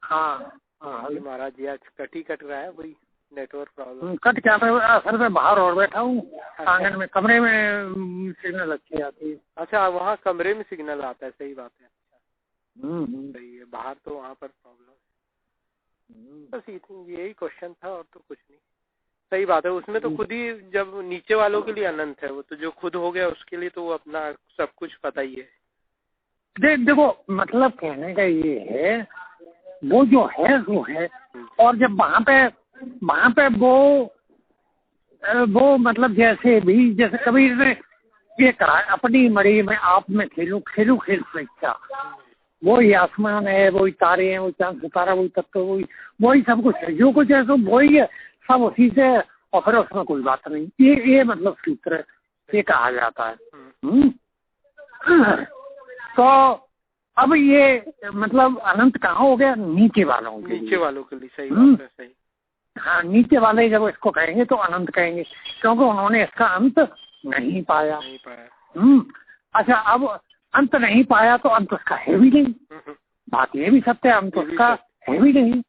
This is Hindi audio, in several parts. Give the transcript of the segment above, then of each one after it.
हाँ हाँ महाराज जी आज कट ही कट रहा है, वही नेटवर्क प्रॉब्लम। कट क्या था, असल में बाहर और बैठा हूँ आंगन में, कमरे में सिग्नल अच्छी आती है। अच्छा, वहाँ कमरे में सिग्नल आता है, सही बात है। सही है, बाहर तो वहाँ पर प्रॉब्लम है। बस यही क्वेश्चन था और तो कुछ नहीं। सही बात है, उसमें तो खुद ही, जब नीचे वालों के लिए अनंत है वो, तो जो खुद हो गया उसके लिए तो वो अपना सब कुछ पता ही है। देखो मतलब कहने का ये है, वो जो है वो है, और जब वहाँ पे वो मतलब जैसे भी, जैसे कबीर ने ये कहा, अपनी मरी में आप में खेलूं खेल स्वेच्छा, वही आसमान है, वही तारे हैं, वही चांद सितारा, वही तत्व, वही सब कुछ है, जो कुछ है सब वही है, सब उसी से, और फिर उसमें कोई बात नहीं। ये मतलब सूत्र है, ये कहा जाता है। तो अब ये मतलब अनंत कहाँ हो गया, नीचे वालों के लिए। सही बात है, सही। हाँ, नीचे वाले जब इसको कहेंगे तो अनंत कहेंगे, क्योंकि उन्होंने इसका अंत नहीं पाया। अच्छा, अब अंत नहीं पाया तो अंत उसका है भी नहीं, बात ये भी सत्य है, अंत उसका है भी नहीं।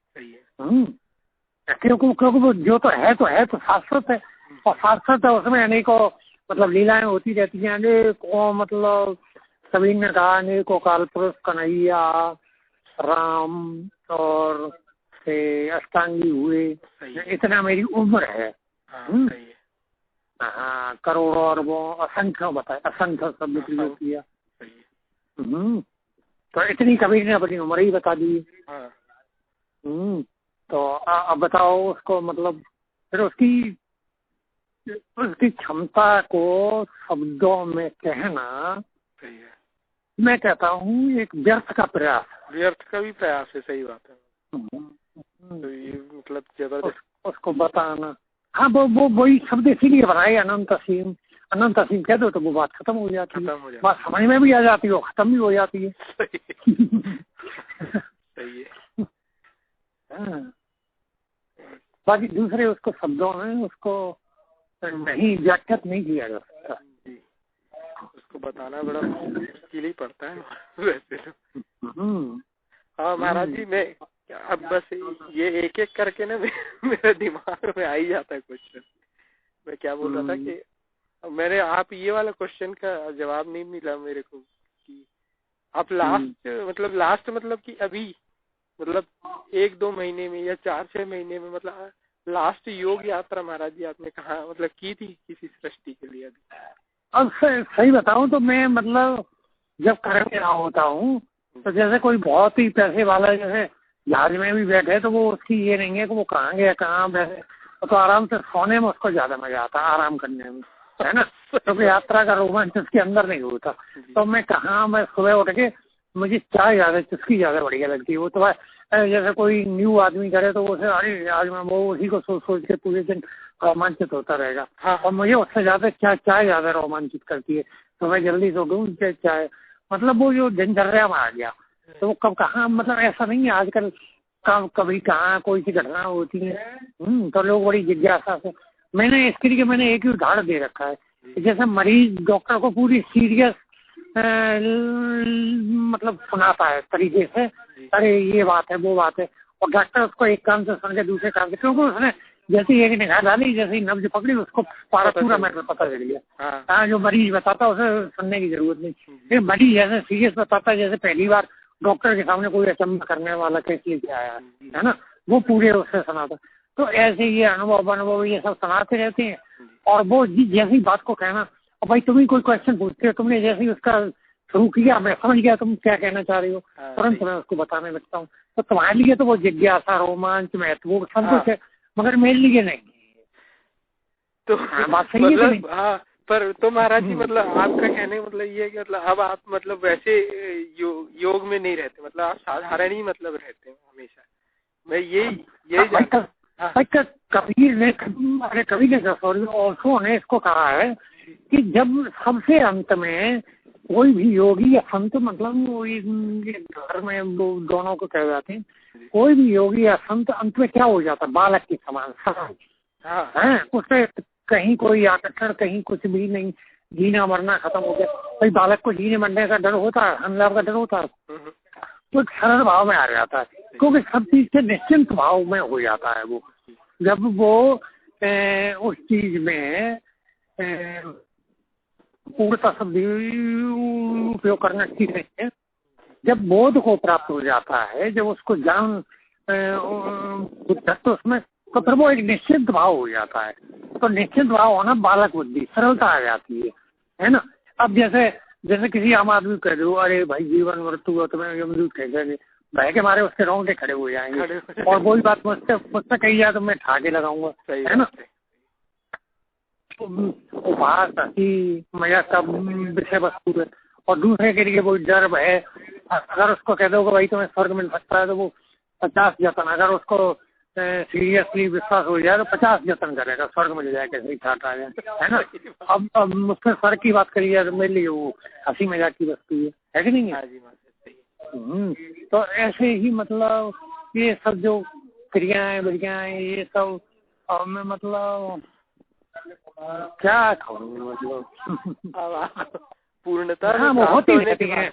क्योंकि वो जो तो है शाश्वत है, और शाश्वत है, उसमें अनेकों मतलब लीलाएं होती रहती हैं, अनेकों मतलब सभी ने कहा अनेकों काल पुरुष कन्हैया राम और से अष्टांगी हुए, इतना मेरी उम्र है। हाँ, करोड़ों अरबों असंख्य बताए, असंख्य शब्द प्रयोग किया। तो इतनी कबीर ने अपनी उम्र ही बता दी। तो अब बताओ उसको, मतलब फिर उसकी क्षमता को शब्दों में कहना, मैं कहता हूँ एक व्यर्थ का भी प्रयास है। सही बात है। तो ये मतलब जबरदस्त उसको बताना। हाँ, वो वही शब्द इसीलिए बनाए, अनंत असीम कह दो तो वो बात खत्म हो जाती है, बात समझ में भी आ जाती है, खत्म भी हो जाती है। सही है। बाकी दूसरे उसको शब्दों में उसको नहीं व्याख्यात नहीं किया जा सकता। उसको बताना बड़ा मुश्किल ही पड़ता है वैसे तो। हाँ महाराज जी, मैं अब बस ये एक एक करके ना मेरे दिमाग में आ ही जाता है क्वेश्चन। मैं क्या बोल रहा था कि मैंने आप ये वाला क्वेश्चन का जवाब नहीं मिला मेरे को, कि आप लास्ट मतलब कि अभी मतलब 1-2 महीने में या 4-6 महीने में, मतलब लास्ट योग यात्रा महाराज जी आपने कहा मतलब की थी किसी सृष्टि के लिए? अब सही बताऊं तो मैं मतलब जब करके रहा होता हूँ, तो जैसे कोई बहुत ही पैसे वाला जैसे जहाज में भी बैठे, तो वो उसकी ये नहीं है कि वो कहाँ गया कहाँ बैठे, तो आराम से सोने में उसको ज्यादा मजा आता है, आराम करने में, है ना। क्योंकि तो यात्रा का रोमांच उसके अंदर नहीं होता। तो मैं सुबह उठ के मुझे चाय चुस्की ज्यादा बढ़िया लगती है। वो तो जैसे कोई न्यू आदमी करे तो उसे अरे आज मैं वो उसी को सोच के पूरे दिन रोमांचित होता रहेगा। और मुझे उससे ज्यादा चाय ज्यादा रोमांचित करती है। तो मैं जल्दी सो गई, चाय मतलब वो जो दिनचर्या में आ गया। तो वो कब कहाँ, मतलब ऐसा नहीं है आजकल कभी कहाँ कोई सी घटना होती है। तो लोग बड़ी जिज्ञासा से, मैंने इसके लिए मैंने एक ही उदाहरण दे रखा है, जैसे मरीज डॉक्टर को पूरी सीरियस मतलब सुनाता है तरीके से, अरे ये बात है वो बात है, और डॉक्टर उसको एक कान से सुन के दूसरे कान से, क्योंकि उसने जैसे एक निगाह डाली, जैसे नब्ज पकड़ी, उसको पूरा मैटर पता चल गया। हाँ, जो मरीज बताता उसे सुनने की जरूरत नहीं। मरीज जैसे सीरियस बताता है, जैसे पहली बार डॉक्टर के सामने कोई अचंभा करने वाला केस लेके आया है ना, वो पूरे उससे सुनाता। तो ऐसे ये अनुभव ये सब सुनाते रहते हैं। और वो जैसी बात को कहना, और भाई तुम ही कोई क्वेश्चन पूछते हो, तुमने जैसे ही उसका शुरू किया, मैं समझ गया तुम क्या कहना चाह रही हो, तुरंत मैं उसको बताने लगता हूँ। तो तुम्हारे लिए तो वो जिज्ञासा, रोमांच, महत्व सब कुछ है, मगर मेरे लिए नहीं। तो बात सही है नहीं? हाँ, पर तो महाराज जी मतलब आपका कहने मतलब ये है कि मतलब अब आप मतलब वैसे योग में नहीं रहते, मतलब आप साधारण ही मतलब रहते हैं हमेशा। मैं यही कबीर ने ऑल्सो ने इसको कहा है कि जब सबसे अंत में कोई भी योगी या संत, मतलब घर में वो दोनों को कह जाते हैं, कोई भी योगी या संत अंत में क्या हो जाता है, बालक के समान है। उससे कहीं कोई आकर्षण, कहीं कुछ भी नहीं, जीना मरना खत्म हो गया। भाई बालक को जीने मरने का डर होता है, हमला का डर होता है, तो एक सरल भाव में आ जाता है। क्योंकि सब चीज से निश्चिंत भाव में हो जाता है वो। जब वो उस चीज में पूर्णता शब्द उपयोग करना ठीक नहीं है। जब बोध को प्राप्त हो जाता है, जब उसको ज्ञान तो उसमें तो फिर वो एक निश्चित भाव हो जाता है। तो निश्चित भाव होना बालक बुद्धि, सरलता आ जाती है ना। अब जैसे किसी आम आदमी कह दो, अरे भाई जीवन मृत्यु हो, तुम्हें यमदूत कह देंगे, भय के मारे उसके रोंगटे खड़े हो जाएंगे और वही बात मुझसे कही जाए तो मैं ठाके लगाऊंगा, है ना। उपहास, हंसी, मजाक का विषय वस्तु है। और दूसरे के लिए वो डर है। अगर उसको कह दो कि भाई तुम्हें स्वर्ग मिल सकता है तो वो 50 जतन, अगर उसको सीरियसली विश्वास हो जाए तो 50 जतन करेगा स्वर्ग मिल जाए, कैसे ही ठाट आ जाए, है ना। अब मुझसे स्वर्ग की बात करी जाए तो मेरे लिए वो हंसी मजाक की वस्तु है कि नहीं है। तो ऐसे ही मतलब ये सब जो क्रियाएं विक्रियाएं ये सब मैं मतलब क्या कहूँ, मतलब पूर्णता वो होती रहती है।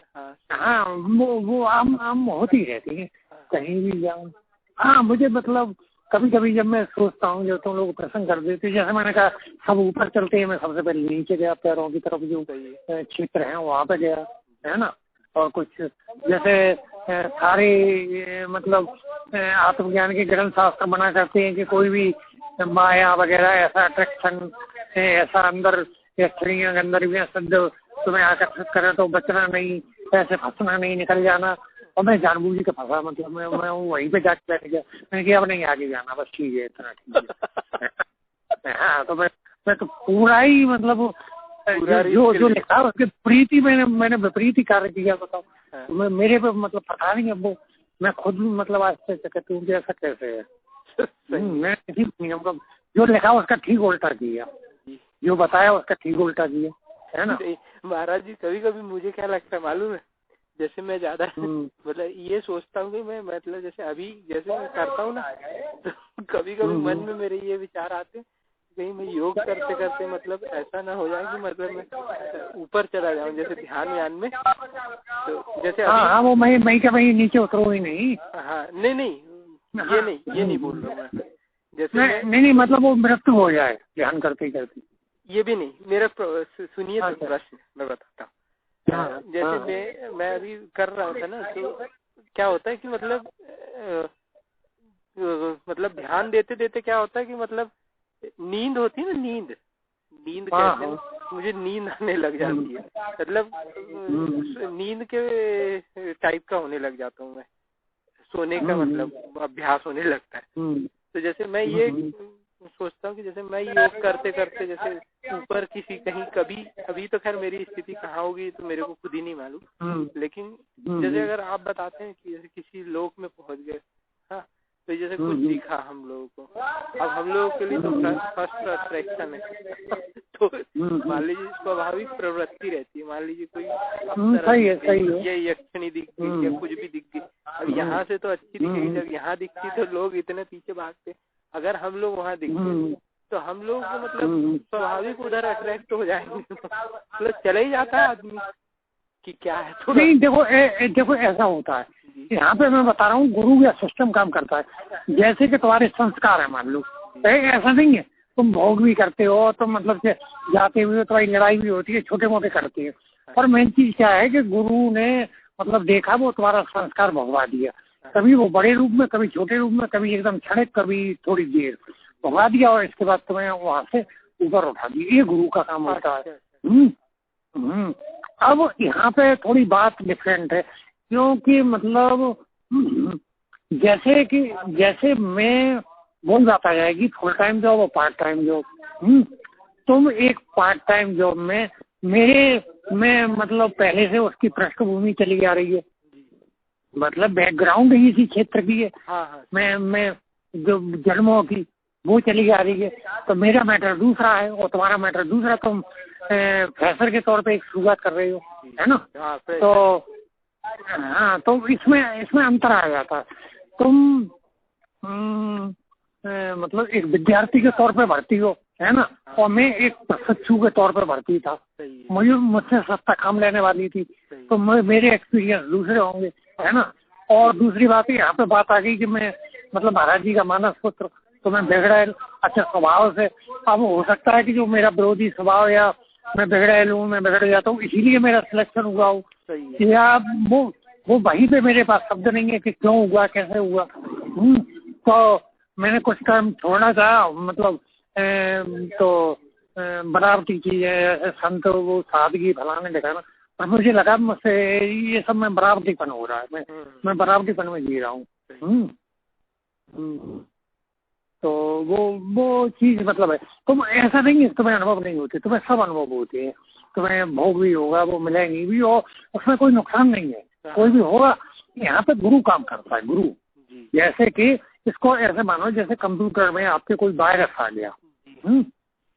हाँ, वो आम होती रहती है कहीं भी जाऊँ। हाँ, मुझे मतलब कभी कभी जब मैं सोचता हूँ, जो तुम लोग प्रसंग कर देते, जैसे मैंने कहा सब ऊपर चलते हैं, मैं सबसे पहले नीचे गया, पैरों की तरफ जो क्षेत्र है वहाँ पे गया, है ना। और कुछ जैसे सारे मतलब आत्मज्ञान के ग्रंथ शास्त्र बना करते हैं कि कोई भी माया वगैरह ऐसा अट्रैक्शन, ऐसा अंदर स्त्रियाँ गंदरवियाँ शब्द तुम्हें आकर्षित करें तो बचना नहीं, ऐसे फंसना नहीं, निकल जाना। और मैं जानबूझ के फंसा, मतलब मैं वहीं पे जाके बैठ गया। मैंने कहा अब नहीं आगे जाना, बस ठीक है, इतना ठीक है। हाँ, तो मैं तो पूरा ही मतलब जो लिखा है उसके प्रीति मैंने विपरीत कार्य किया, बताओ। तो मेरे पे मतलब पता नहीं, अब वो मैं खुद मतलब आज से कहती हूँ कि ऐसा कैसे है। मैं किसी नियम का जो लिखा उसका ठीक उल्टा किया, जो बताया उसका ठीक उल्टा किया, है ना। महाराज जी, कभी कभी मुझे क्या लगता है मालूम है, जैसे मैं ज्यादा मतलब ये सोचता हूँ कि मैं मतलब जैसे अभी जैसे मैं करता हूँ ना, तो कभी कभी मन में मेरे ये विचार आते हैं कहीं मैं योग करते करते मतलब ऐसा ना हो जाए कि मतलब मैं ऊपर चला जाऊँ, जैसे ध्यान में। तो जैसे हाँ, वो मैं क्या वही नीचे उतरू ही नहीं। हाँ, नहीं ये नहीं बोल रहा मैं। जैसे नहीं मतलब वो मृत्यु हो जाए ध्यान करते करते, ये भी नहीं। मेरा सुनिए तो प्रश्न मैं बताता हूँ। जैसे मैं अभी कर रहा था ना, तो क्या होता है कि मतलब ध्यान देते देते क्या होता है कि मतलब नींद होती है ना, नींद कहते हैं, मुझे नींद आने लग जाती है। मतलब नींद के टाइप का होने लग जाता हूँ मैं, सोने का मतलब अभ्यास होने लगता है। तो जैसे मैं ये सोचता हूँ कि जैसे मैं योग करते करते जैसे ऊपर किसी कहीं कभी, अभी तो खैर मेरी स्थिति कहाँ होगी तो मेरे को खुद ही नहीं मालूम, लेकिन जैसे अगर आप बताते हैं कि जैसे किसी लोक में पहुंच गए, हाँ, तो जैसे कुछ दिखा हम लोगों को, अब हम लोगों के लिए तो फर्स्ट अट्रैक्शन है। तो मान लीजिए स्वाभाविक प्रवृत्ति रहती है, मान लीजिए कोई ये यक्षिणी दिख गई या कुछ भी दिख गई। अब यहाँ से तो अच्छी दिखेगी, जब यहाँ दिखती तो लोग इतने पीछे भागते। अगर हम लोग वहाँ दिखते तो हम लोग को मतलब स्वाभाविक उधर अट्रैक्ट हो जाएंगे, मतलब चले ही जाता है आदमी कि क्या है। तो नहीं, देखो ऐसा होता है यहाँ पे, मैं बता रहा हूँ गुरु या सिस्टम काम करता है। जैसे कि तुम्हारे संस्कार है, मान लो ऐसा नहीं है, तुम भोग भी करते हो तो मतलब जाते हुए तुम्हारी लड़ाई भी होती है, छोटे मोटे करते हैं। और मेन चीज क्या है कि गुरु ने मतलब देखा, वो तुम्हारा संस्कार भगवा दिया, कभी वो बड़े रूप में, कभी छोटे रूप में, कभी एकदम क्षणिक, कभी थोड़ी देर भगवा दिया, और इसके बाद तुम्हें वहां से ऊपर उठा दिया। ये गुरु का काम होता है। अब यहाँ पे थोड़ी बात डिफरेंट है, क्योंकि मतलब जैसे मैं बोल जाता जाएगी फुल टाइम जॉब और पार्ट टाइम जॉब। तुम एक पार्ट टाइम जॉब में मैं मतलब पहले से उसकी पृष्ठभूमि चली आ रही है, मतलब बैकग्राउंड ही इसी क्षेत्र की है। मैं जो जन्मों की वो चली आ रही है, तो मेरा मैटर दूसरा है और तुम्हारा मैटर दूसरा। तुम फ्रेशर के तौर पे एक शुरुआत कर रहे हो, है ना। तो हाँ, तो इसमें अंतर आ जाता है। तुम मतलब एक विद्यार्थी के तौर पे भर्ती हो, है ना, और मैं एक प्रशिक्षु के तौर पे भर्ती था। मुझसे सस्ता काम लेने वाली थी, तो मेरे एक्सपीरियंस दूसरे होंगे, है ना। और दूसरी बात यहाँ पे बात आ गई कि मैं मतलब महाराज जी का मानस पुत्र, तो मैं बिगड़ैल अच्छा स्वभाव से, अब हो सकता है कि जो मेरा विरोधी स्वभाव या मैं बिगड़ैल हूँ, मैं बिगड़ जाता हूँ, इसीलिए मेरा सिलेक्शन हुआ हो, या वो वहीं पे मेरे पास शब्द नहीं है कि क्यों हुआ, कैसे हुआ। तो मैंने कुछ काम छोड़ना था, मतलब तो बनावटी चीज है, संत वो सादगी फलाने दिखाना, और मुझे लगा मुझसे ये सब में बनावटीपन हो रहा है, मैं बनावटीपन में जी रहा हूँ। तो वो चीज मतलब है, तुम ऐसा नहीं है तुम्हें अनुभव नहीं होते, तुम्हें सब अनुभव होते हैं, तुम्हें भोग भी होगा, वो मिलेंगी भी, और उसमें कोई नुकसान नहीं है, कोई भी होगा। यहाँ पे गुरु काम करता है, गुरु। जैसे कि इसको ऐसे मानो जैसे कंप्यूटर में आपके कोई वायरस आ गया,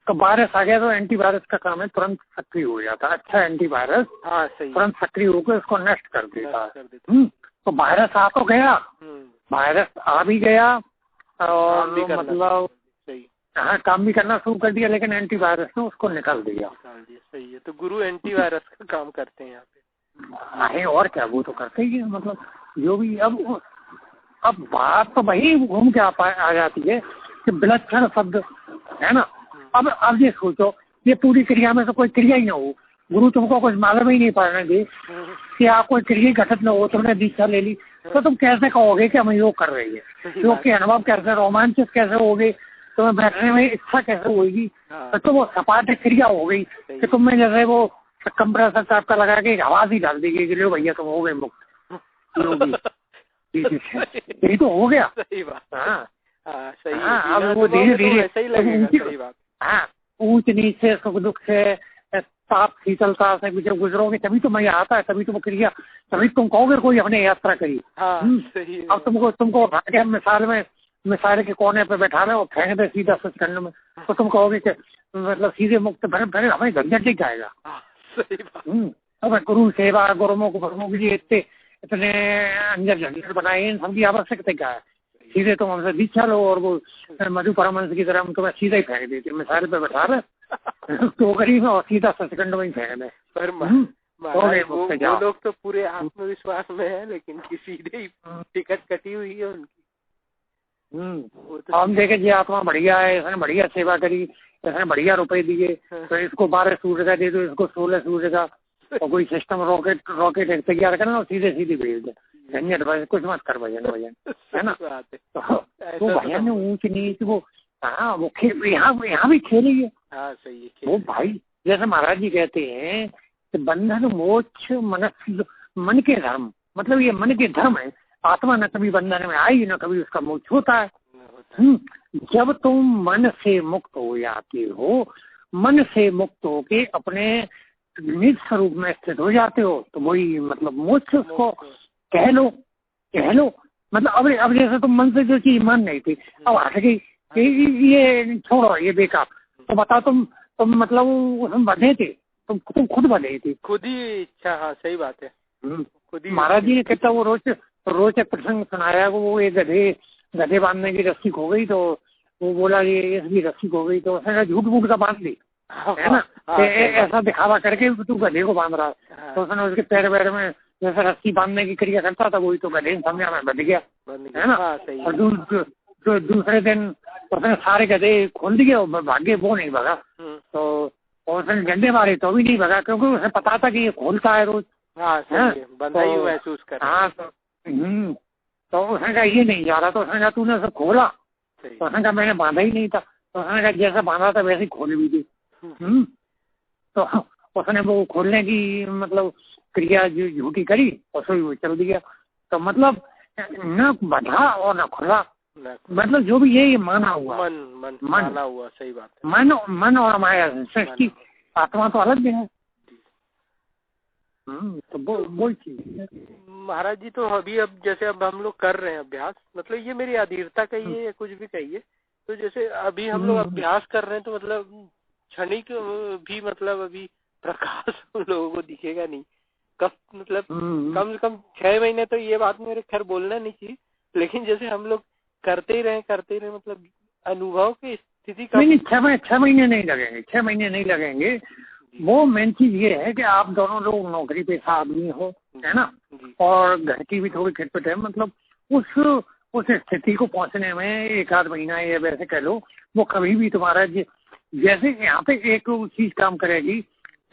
तो वायरस आ गया तो एंटीवायरस का काम है तुरंत सक्रिय हो जाता है। अच्छा एंटीवायरस तुरंत सक्रिय होकर इसको नष्ट कर देता है। तो वायरस आ तो गया, वायरस आ भी गया और मतलब हाँ काम भी करना शुरू कर दिया, लेकिन एंटीवायरस ने उसको निकाल दिया। सही है, तो गुरु एंटीवायरस का काम करते हैं यहाँ पे। अरे और क्या, वो तो करते ही है, मतलब जो भी। अब बात तो वही घूम के आ जाती है कि विलक्षण शब्द है ना। अब ये सोचो, ये पूरी क्रिया में तो कोई क्रिया ही ना हो, गुरु तुमको कुछ मालूम ही नहीं पड़ने दे कि आप कोई क्रिया घटित न हो, तुमने दीक्षा ले ली, तो तुम कैसे कहोगे कि हम योग कर रही है? योग के अनुभव कैसे, रोमांचित कैसे होगे, तुम्हें बैठने में इच्छा कैसे होगी? तो वो सपाट क्रिया हो गई कि तुमने जैसे वो कंप्रेसर टाइप का लगा के आवाज ही डाल देगी कि लो भैया तुम हो गए मुक्त योगी। यही तो हो गया। सही बात। सही। अब वो धीरे धीरे हाँ ऊंच नीच से, सुख दुख से, ताप शीतलता से गुजरोगे तभी तो मजा आता है, तभी तो वो क्रिया, तभी तुम कहोगे कोई हमने यात्रा करी। अब तुमको मिसाल के कोने पे बैठा रहे और फेंक दे सीधा सचखंड में, तो तुम कहोगे कि मतलब सीधे मुक्त भरे हमें झंझट नहीं जाएगा। अब गुरु सेवा, गुरुमुख जी इतने अंजर झंझट बनाए, इन सबकी आवश्यकता क्या है? सीधे तुम हमसे दीक्षा लो और वो मधु परमहंस की तरह हम तुम्हें सीधा ही फेंक देते, मिसाल पे बैठा रहे टोकरी में और सीधा सचखंड में ही फेंक दे। वो लोग तो पूरे आत्मविश्वास में है, लेकिन सीधे ही टिकट कटी हुई है उनकी। हम देखे जी आत्मा बढ़िया है, इसने बढ़िया सेवा करी, इसने बढ़िया रुपए दिए, तो इसको 12 सूर्य का दे दो, इसको 16 सूर्य का, और कोई सिस्टम रॉकेट तैयार करना और सीधे भेज दे, झंझट भाई कुछ मत कर भजन है ना। तो भजन ऊंच नीच वो हाँ वो यहाँ भी खेली है। सही है वो भाई जैसे महाराज जी कहते हैं कि बंधन मोक्ष मन के धर्म, मतलब ये मन के धर्म है। आत्मा न कभी बंधन में आई, न कभी उसका मोक्ष होता है। जब तुम मन से मुक्त हो जाते हो, मन से मुक्त होके अपने निज स्वरूप में स्थित हो जाते हो, तो वही मतलब मोक्ष उसको कह लो। मतलब अब जैसे तुम मन से जो चीज मान नहीं थी, अब हट गई, ये छोड़ो, ये बेकार, तो बताओ तुम मतलब उसमें बंधे थे, तुम खुद बंधे थे, खुद ही इच्छा। हाँ सही बात है। महाराज जी ने कहता वो रोज एक प्रसंग सुनाया, वो एक गधे बांधने की रस्सी खो गई, तो वो बोला ये इसकी रस्सी खो गई, तो उसने झूठ मूठ का बांध ली है ना। ऐसा दिखावा करके तू गधे को बांध रहा है, तो उसने उसके पैर वैर में जैसे रस्सी बांधने की क्रिया करता था, वही तो गधे समझा में बंध गया है ना। और दूसरे दिन उसने सारे गधे खोल दिए और भाग्य वो नहीं भगा, तो उसने डंडे मारे तो भी नहीं भगा, क्योंकि उसे पता था कि ये खोलता है रोज। महसूस कर। तो उसने कहा ये नहीं जा रहा, तो उसने कहा तूने सब खोला, तो उसने कहा मैंने बांधा ही नहीं था, तो उसने कहा जैसा बांधा था वैसे ही खोल भी दी। तो उसने वो खोलने की मतलब क्रिया जो झूठी करी और सो वो चल दिया। तो मतलब न बंधा और न खुला, मतलब जो भी ये माना हुआ मन माना हुआ। सही बात है। मन और माया सृष्टि, आत्मा तो अलग है। तो वो चीज है महाराज जी। तो अब जैसे अब हम लोग कर रहे हैं अभ्यास, मतलब ये मेरी अधीरता कहिए या कुछ भी कहिए, तो जैसे अभी हम लोग अभ्यास कर रहे हैं, तो मतलब क्षणिक भी मतलब अभी प्रकाश हम लोगों को दिखेगा नहीं, कब मतलब कम से कम 6 महीने तो ये बात मेरे खैर बोलना नहीं चाहिए, लेकिन जैसे हम लोग करते ही रहे मतलब अनुभव की स्थिति का नहीं 6 महीने नहीं लगेंगे, 6 महीने नहीं लगेंगे। वो मेन चीज ये है कि आप दोनों लोग नौकरी पेशा आदमी हो, है ना, और घर की भी थोड़ी खिटपिट है, मतलब उस स्थिति को पहुंचने में 1 आध महीना या वैसे कह लो, वो कभी भी तुम्हारा जैसे यहाँ पे एक चीज काम करेगी,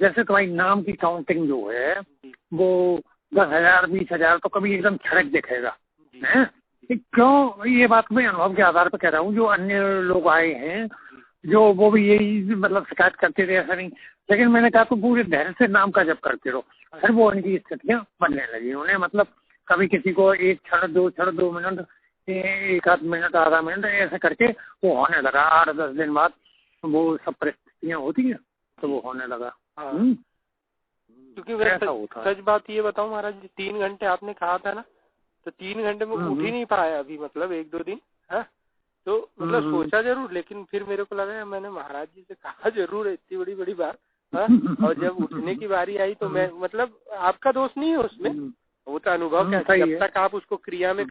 जैसे तुम्हारी नाम की काउंटिंग जो है वो 10,000 20,000 तो कभी एकदम छड़क दिखेगा है। क्यों, ये बात मैं अनुभव के आधार पर कह रहा हूँ। जो अन्य लोग आए हैं जो वो भी यही मतलब शिकायत करते थे, ऐसा नहीं, लेकिन मैंने कहा तो पूरे धैर्य से नाम का जप करते रहो, फिर वो उनकी स्थितियाँ बनने लगी। उन्हें मतलब कभी किसी को 1 क्षण 2 मिनट 1 आध मिनट आधा मिनट ऐसे करके वो होने लगा। 8-10 दिन बाद वो सब परिस्थितियाँ होती हैं तो वो होने लगा। क्योंकि वैसे सच बात ये बताऊं महाराज जी, 3 घंटे आपने कहा था ना, तो 3 घंटे में उठ ही नहीं पाया अभी, मतलब 1-2 दिन है तो मतलब सोचा जरूर, लेकिन फिर मेरे को लगा मैंने महाराज जी से कहा जरूर है इतनी बड़ी बात और जब उठने की बारी आई तो मैं मतलब आपका दोष नहीं है उसमें, वो तो अनुभव क्या, जब तक आप उसको क्रिया में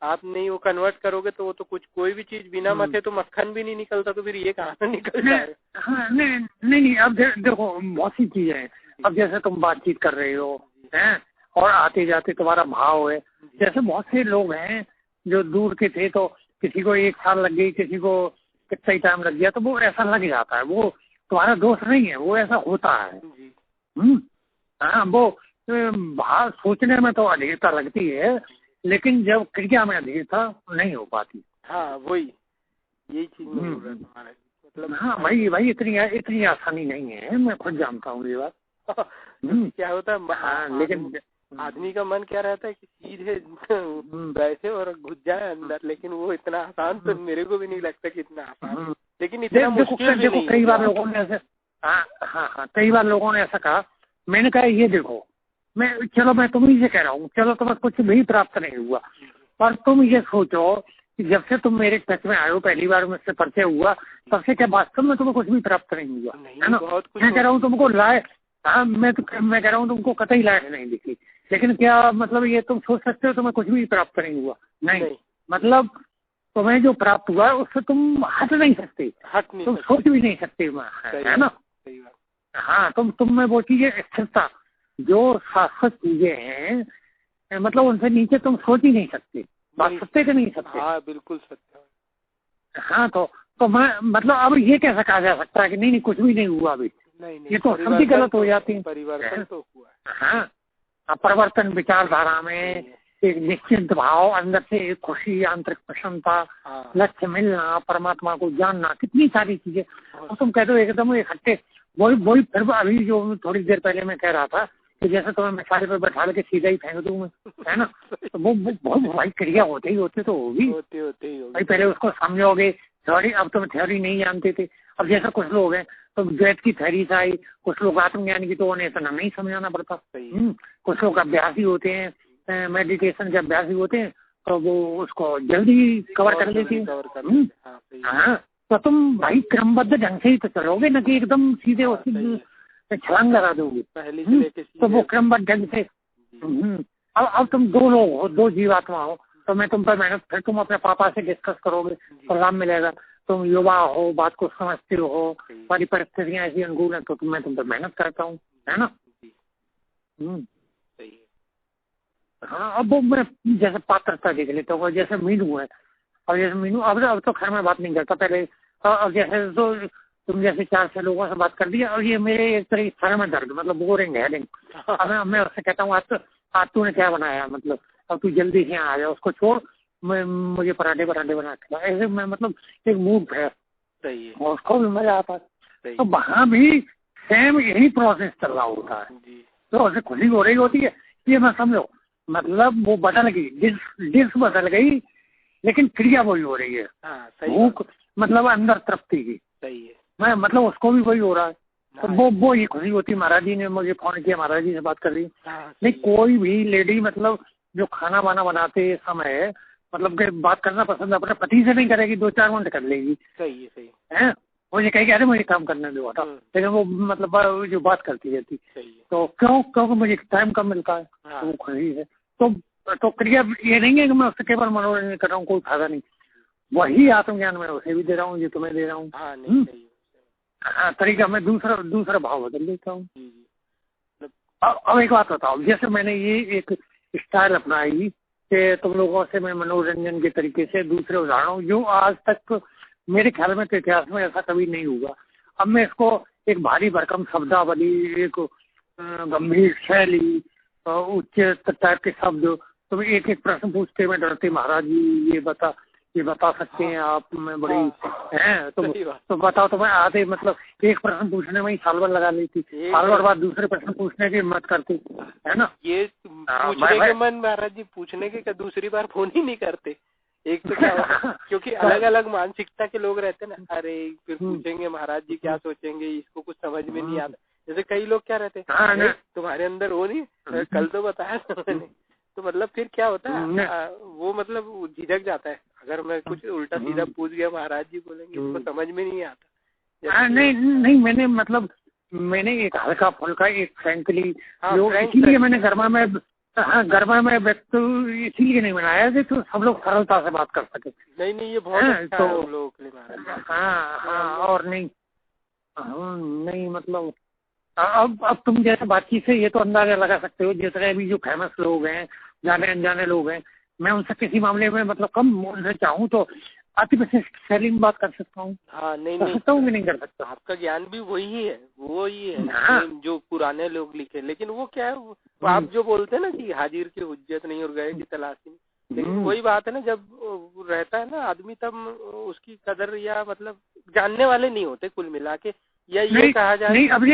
आप नहीं वो कन्वर्ट करोगे तो वो तो कुछ कोई भी चीज बिना मथे तो मक्खन भी नहीं निकलता, तो फिर ये कहाँ निकल जाएगा। हाँ, नहीं अब देखो बहुत सी चीजें हैं। अब जैसे तुम बातचीत कर रहे हो हैं और आते जाते तुम्हारा भाव है, जैसे बहुत से लोग हैं जो दूर के थे तो किसी को 1 साल लग गई, किसी को कितना ही टाइम लग गया, तो वो ऐसा लग जाता है, वो तुम्हारा दोष नहीं है, वो ऐसा होता है। हाँ, वो भाव सोचने में तो अधीरता लगती है, लेकिन जब क्रिया में अधीरता नहीं हो पाती। हाँ वही यही चीज मतलब हाँ भाई इतनी आसानी नहीं है, मैं खुद जानता हूँ ये बात। क्या होता है हाँ, लेकिन आदमी का मन क्या रहता है कि सीधे बैठे और घुस जाए अंदर, लेकिन वो इतना आसान तो मेरे को भी नहीं लगता कि इतना आसान, लेकिन इतना मुश्किल भी नहीं। कई बार लोगों ने ऐसे कई बार लोगों ने ऐसा कहा, मैंने कहा ये देखो मैं तुम्ही से कह रहा हूँ, चलो तुम्हें कुछ भी प्राप्त नहीं हुआ, पर तुम ये सोचो कि जब से तुम मेरे टच में आए हो, पहली बार मुझसे परिचय हुआ, तब से क्या वास्तव में तुम्हें कुछ भी प्राप्त नहीं हुआ है ना। मैं कह रहा हूँ तुमको मैं कह रहा हूँ तुमको कतई लायक नहीं दिखी, लेकिन क्या मतलब ये तुम सोच सकते हो तुम्हें कुछ भी प्राप्त नहीं हुआ? नहीं। मतलब तुम्हें जो प्राप्त हुआ उससे तुम हट नहीं सकते, तुम सोच भी नहीं सकते, है ना। हाँ, तुम में वो चीजें स्थिरता जो शाश्वत चीजें हैं, मतलब उनसे नीचे तुम सोच ही नहीं सकते, बात सत्य के नहीं सकते। हाँ बिल्कुल सत्य। हाँ तो मैं मतलब अब ये कैसा कहा जा सकता है कि नहीं कुछ भी नहीं हुआ अभी? नहीं, ये तो सभी गलत हो जाती है। परिवर्तन तो हुआ है। हाँ, परिवर्तन विचारधारा में एक निश्चिंत भाव, अंदर से एक खुशी, आंतरिक प्रसन्नता, लक्ष्य मिलना, परमात्मा को जानना, कितनी सारी चीजें। और तुम कह दो एकदम इकट्ठे वही फिर अभी जो थोड़ी देर पहले मैं कह रहा था कि जैसे तुम्हें मिसाइल पे बैठा के सीधा ही फेंक दूं मैं, है ना, तो वो भाई क्रिया होते तो होगी भाई। पहले उसको समझोगे थ्योरी, अब तुम थ्योरी नहीं जानते थे। अब जैसा कुछ लोग हैं तो द्वैत की थ्योरी से आई, कुछ लोग आत्मज्ञान की, तो उन्हें इतना नहीं समझाना पड़ता। कुछ लोग अभ्यासी होते हैं, मेडिटेशन के अभ्यासी होते हैं, तो वो उसको जल्दी कवर कर लेती है। हाँ, तो तुम भाई क्रमबद्ध ढंग से ही तो चलोगे, न कि एकदम सीधे उसी छलांग लगा दोगे। तो वो क्रमबद्ध ढंग से अब तुम 2 लोग हो, 2 जीवात्मा हो, तो मैं तुम पर मेहनत, फिर तुम अपने पापा से डिस्कस करोगे तो लाभ मिलेगा। तुम युवा हो, बात को समझते हो, सारी परिस्थितियाँ ऐसी अनुकूल है, तो मैं तुम पर मेहनत करता हूँ, है ना। हाँ, अब वो मैं जैसे पात्रता देख लेता हूँ, जैसे मीनू है, और जैसे मीनू अब तो खैर मैं बात नहीं करता पहले, और जैसे तो तुम जैसे 4-6 लोगों से बात कर दिया, और ये मेरे एक तरह सर में दर्द, मतलब बोरिंग है। अब मैं उससे कहता हूँ आज तूने क्या बनाया, मतलब अब तू जल्दी से आ जा, उसको छोड़, मुझे पराठे बना के, ऐसे मैं मतलब एक मूड है और उसको भी मजा आता है। तो वहाँ भी सेम यही प्रोसेस चल रहा होता है, तो उसे खुशी हो रही होती है, ये मैं समझो, मतलब वो बदल गई, डिश बदल गई, लेकिन क्रिया वही हो रही है। भूख मतलब अंदर तृप्ति की, मैं मतलब उसको भी वही हो रहा है। तो वो ये खुशी होती है। महाराज जी ने मुझे फोन किया, महाराज जी से बात कर रही। नहीं, कोई भी लेडी मतलब जो खाना वाना बनाते समय मतलब कि बात करना पसंद अपने पति से नहीं करेगी, 2-4 मिनट कर लेगी। सही है, वो ये कहेगी अरे मुझे काम करने दो, लेकिन वो मतलब जो बात करती रहती, तो क्योंकि मुझे टाइम कम मिलता है, तो वो खुशी है। तो क्रिया ये नहीं है कि मैं उससे केवल मनोरंजन कर रहा हूँ, कोई फायदा नहीं। वही आत्मज्ञान मैं उसे भी दे रहा हूँ जो तुम्हें दे रहा हूँ। हाँ, तरीका मैं दूसरा भाव बदल देता हूँ। अब एक बात बताओ, जैसे मैंने ये एक स्टाइल अपनाई कि तुम लोगों से मैं मनोरंजन के तरीके से दूसरे उदाहरणों जो आज तक मेरे ख्याल में तो इतिहास में ऐसा कभी नहीं हुआ, अब मैं इसको एक भारी भरकम शब्दावली, एक गंभीर शैली, उच्च टाइप के शब्द, तुम एक एक प्रश्न पूछते में डरते महाराज जी ये बता सकते हैं आप, मैं बड़ी हैं तो बताओ। तो मैं आधे मतलब एक प्रश्न पूछने में ही साल भर लगा लेती, साल भर बाद दूसरे प्रश्न पूछने की हिम्मत करती, है ना। ये पूछने के मन महाराज जी पूछने के क्या दूसरी बार फोन ही नहीं करते। एक तो क्या क्योंकि अलग अलग मानसिकता के लोग रहते ना, अरे फिर पूछेंगे महाराज जी क्या सोचेंगे, इसको कुछ समझ में नहीं आता। जैसे कई लोग क्या रहते हैं, तुम्हारे अंदर वो नहीं, कल तो बताया था मैंने, तो मतलब फिर क्या होता है वो मतलब झिझक जाता है। अगर मैं कुछ उल्टा सीधा पूछ गया महाराज जी बोलेंगे इसको समझ में नहीं आता। नहीं मैंने एक हल्का फुल्का एक फ्रैंकली, इसीलिए मैंने गरमा में व्यक्त इसीलिए नहीं बनाया कि तो सब लोग सरलता से बात कर सके। नहीं ये बहुत अच्छा है लोगों के लिए महाराज। हाँ और नहीं मतलब अब तुम जैसे बातचीत से ये तो अंदाजा लगा सकते हो, जैसे अभी जो फेमस लोग हैं, जाने अनजाने लोग हैं, मैं उनसे किसी मामले में मतलब कम उनसे चाहूँ तो अति विशिष्ट शैली में बात कर सकता हूँ। हाँ नहीं सकता हूँ कि नहीं कर सकता। आपका ज्ञान भी वही है जो पुराने लोग लिखे, लेकिन वो क्या है आप जो बोलते हैं ना कि हाजिर की हुज्जत नहीं और गए की तलाशी नहीं, लेकिन वही बात है ना, जब रहता है ना आदमी तब उसकी कदर या मतलब जानने वाले नहीं होते कुल मिला के, या ये कहा जाए नहीं। अब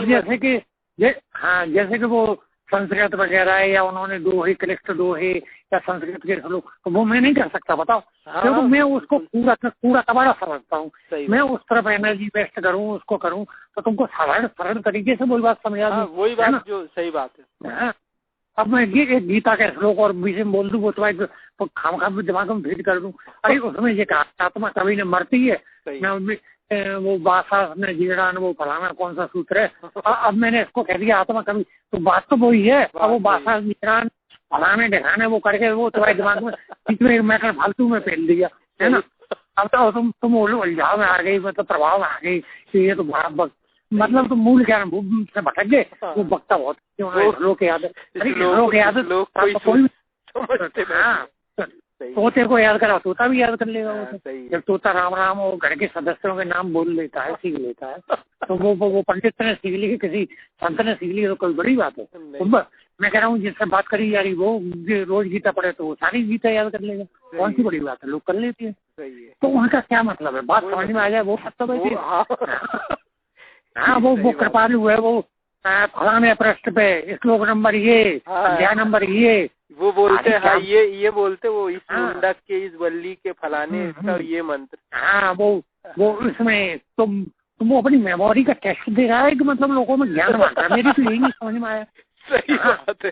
जैसे कि जैसे कि वो संस्कृत वगैरह या उन्होंने दोहे कलेक्ट दोहे या संस्कृत के लोग, तो वो मैं नहीं कर सकता बताओ। क्योंकि मैं उसको पूरा कबाड़ा समझता हूँ, मैं उस तरफ एनर्जी वेस्ट करूँ उसको करूँ तो तुमको सरल तरीके से वही बात समझ आ गई। वही बात जो सही बात है। अब मैं ये एक गीता का श्लोक और बीच में बोल दूँ वो तो खाम दिमाग में फीड कर दूँ, अरे उसमें ये कहा आत्मा कभी न मरती है, मैं वो बासा ने जीरान वो फलाना कौन सा सूत्र है, अब मैंने इसको कह दिया आत्मा कभी, तो बात तो वही है। अब वो बासा जीरान फलाने दिखाने वो करके वो तुम्हारे दिमाग में बीच में मैटर फालतू में फेल दिया, है ना। अब तो तुम उलझाव में आ गई, मतलब प्रभाव में आ गई कि ये तो मतलब तुम मूल ज्ञान से भटक गए। वो वक्ता बहुत लोग याद है, तोते को याद करा तोता भी याद कर लेगा। वो जब तोता राम राम और घर के सदस्यों के नाम बोल लेता है, सीख लेता है, तो वो पंडित ने सीख ली, किसी संत ने सीख ली, तो कोई बड़ी बात है। तो मैं कह रहा हूँ जिससे बात करी जा रही वो रोज गीता पढ़े तो वो सारी गीता याद कर लेगा, कौन सी बड़ी बात है, लोग कर लेते हैं। तो उनका क्या मतलब है, बात समझ में आ जाए वो मतलब है। हाँ वो कृपालु है, वो फलाने पृष्ठ पे श्लोक नंबर ये, अध्याय नंबर ये, वो बोलते हैं ये बोलते वो इस मुंडक के इस वल्ली के फलाने इसका ये मंत्र। हाँ वो इसमें तुम वो अपनी मेमोरी का टेस्ट दे रहा है कि मतलब लोगों में ज्ञान बांट रहा है। मेरी तो यही नहीं समझ में आया। सही बात है।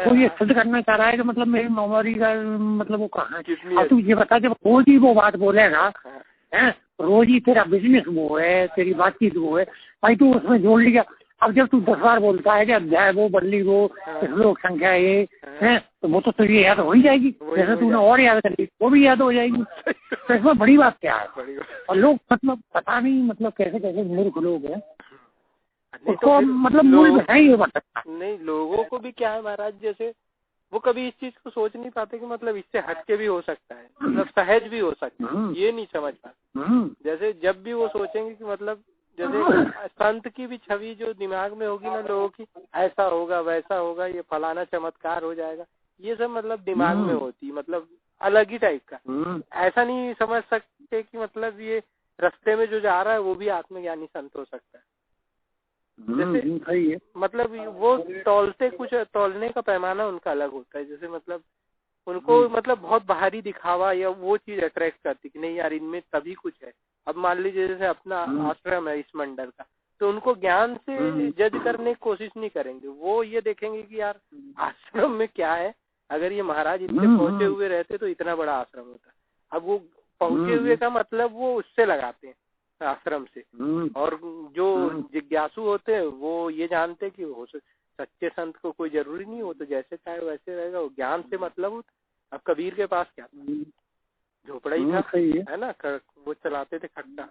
वो ये सिद्ध करना चाह रहा है कि मतलब मेरी मेमोरी का मतलब वो कहाँ है। अब तू ये बता, जब रोज ही वो बात बोलेगा है, रोज ही तेरा बिजनेस वो है, तेरी बातचीत वो है, भाई तू उसमें जोड़ लिया। अब जब तू 10 बार बोलता है कि अध्याय वो बल्ली वो श्लोक संख्या ये है, तो वो तो तुझे याद हो ही जाएगी, जैसे तूने और याद कर ली वो भी याद हो जाएगी। तो इसमें बड़ी बात क्या है। और लोग मतलब पता नहीं मतलब कैसे मूर्ख लोग हैं, उसको मतलब मूल है ही नहीं। लोगों को भी क्या है महाराज, जैसे वो कभी इस चीज को सोच नहीं पाते कि मतलब इससे हटके भी हो सकता है, मतलब सहज भी हो सकता है, ये नहीं समझ पाते। जैसे जब भी वो सोचेंगे कि मतलब जैसे संत की भी छवि जो दिमाग में होगी ना लोगों की, ऐसा होगा वैसा होगा, ये फलाना चमत्कार हो जाएगा, ये सब मतलब दिमाग में होती, मतलब अलग ही टाइप का। ऐसा नहीं समझ सकते कि मतलब ये रास्ते में जो जा रहा है वो भी आत्मज्ञानी संत हो सकता है। जैसे मतलब वो तौलने का पैमाना उनका अलग होता है। जैसे मतलब उनको मतलब बहुत बाहरी दिखावा या वो चीज अट्रैक्ट करती कि नहीं यार इनमें तभी कुछ है। अब मान लीजिए जैसे अपना आश्रम है इस मंडल का, तो उनको ज्ञान से जज करने की कोशिश नहीं करेंगे, वो ये देखेंगे कि यार आश्रम में क्या है, अगर ये महाराज इतने पहुंचे हुए रहते तो इतना बड़ा आश्रम होता। अब वो पहुंचे हुए का मतलब वो उससे लगाते हैं आश्रम से, और जो जिज्ञासु होते हैं वो ये जानते कि हो सच्चे संत को कोई जरूरी नहीं हो, तो जैसे चाहे वैसे रहेगा, वो ज्ञान से मतलब होता। अब कबीर के पास क्या था, झोपड़ा ही था, है ना, वो चलाते थे खट्टा,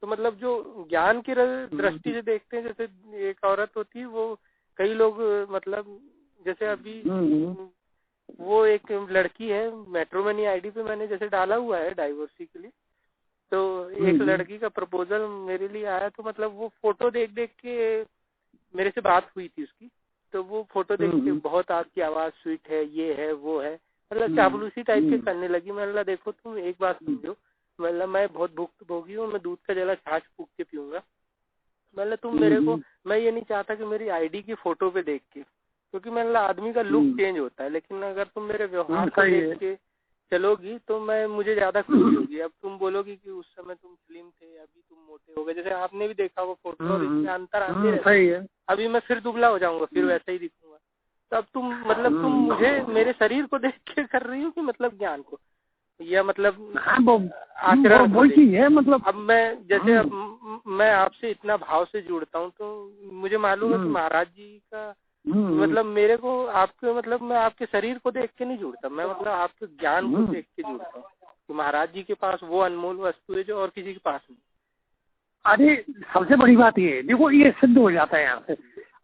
तो मतलब जो ज्ञान की दृष्टि से देखते हैं, जैसे एक औरत होती है, वो कई लोग मतलब जैसे अभी वो एक लड़की है, मैट्रिमोनी आईडी पे मैंने जैसे डाला हुआ है डाइवोर्सी के लिए, तो एक लड़की का प्रपोजल मेरे लिए आया, तो मतलब वो फोटो देख देख के मेरे से बात हुई थी उसकी, तो वो फोटो देख के बहुत आपकी आवाज स्वीट है, ये है वो है, मतलब चापलूसी टाइप के करने लगी। मैंने देखो तुम एक बात समझो, मतलब मैं बहुत भुक्तभोगी हूँ, मैं दूध का जला छाछ फूक के पीऊंगा, मतलब तुम मेरे को, मैं ये नहीं चाहता कि मेरी आईडी की फोटो पे देख के, क्योंकि मतलब आदमी का लुक चेंज होता है, लेकिन अगर तुम मेरे व्यवहार को देख के चलोगी तो मुझे ज्यादा खुशी होगी। अब तुम बोलोगी कि उस समय तुम स्लिम थे, अभी तुम मोटे हो गए, जैसे आपने भी देखा वो फोटो, और इसमें अंतर आते रहता है। अभी मैं फिर दुबला हो जाऊंगा, फिर वैसा ही दिखूंगा। तो अब तुम मतलब तुम मुझे मेरे शरीर को देख के कर रही हो कि मतलब ज्ञान को, या मतलब आचरण वो चीज है। मतलब अब मैं जैसे अब मैं आपसे इतना भाव से जुड़ता हूँ, तो मुझे मालूम है कि महाराज जी का मतलब मेरे को आपके मतलब मैं आपके शरीर को देख के नहीं जुड़ता, मैं मतलब आपके ज्ञान को देख के जुड़ता हूँ कि महाराज जी के पास वो अनमोल वस्तु है जो और किसी के पास नहीं। अरे सबसे बड़ी बात ये देखो, ये सिद्ध हो जाता है यहाँ से।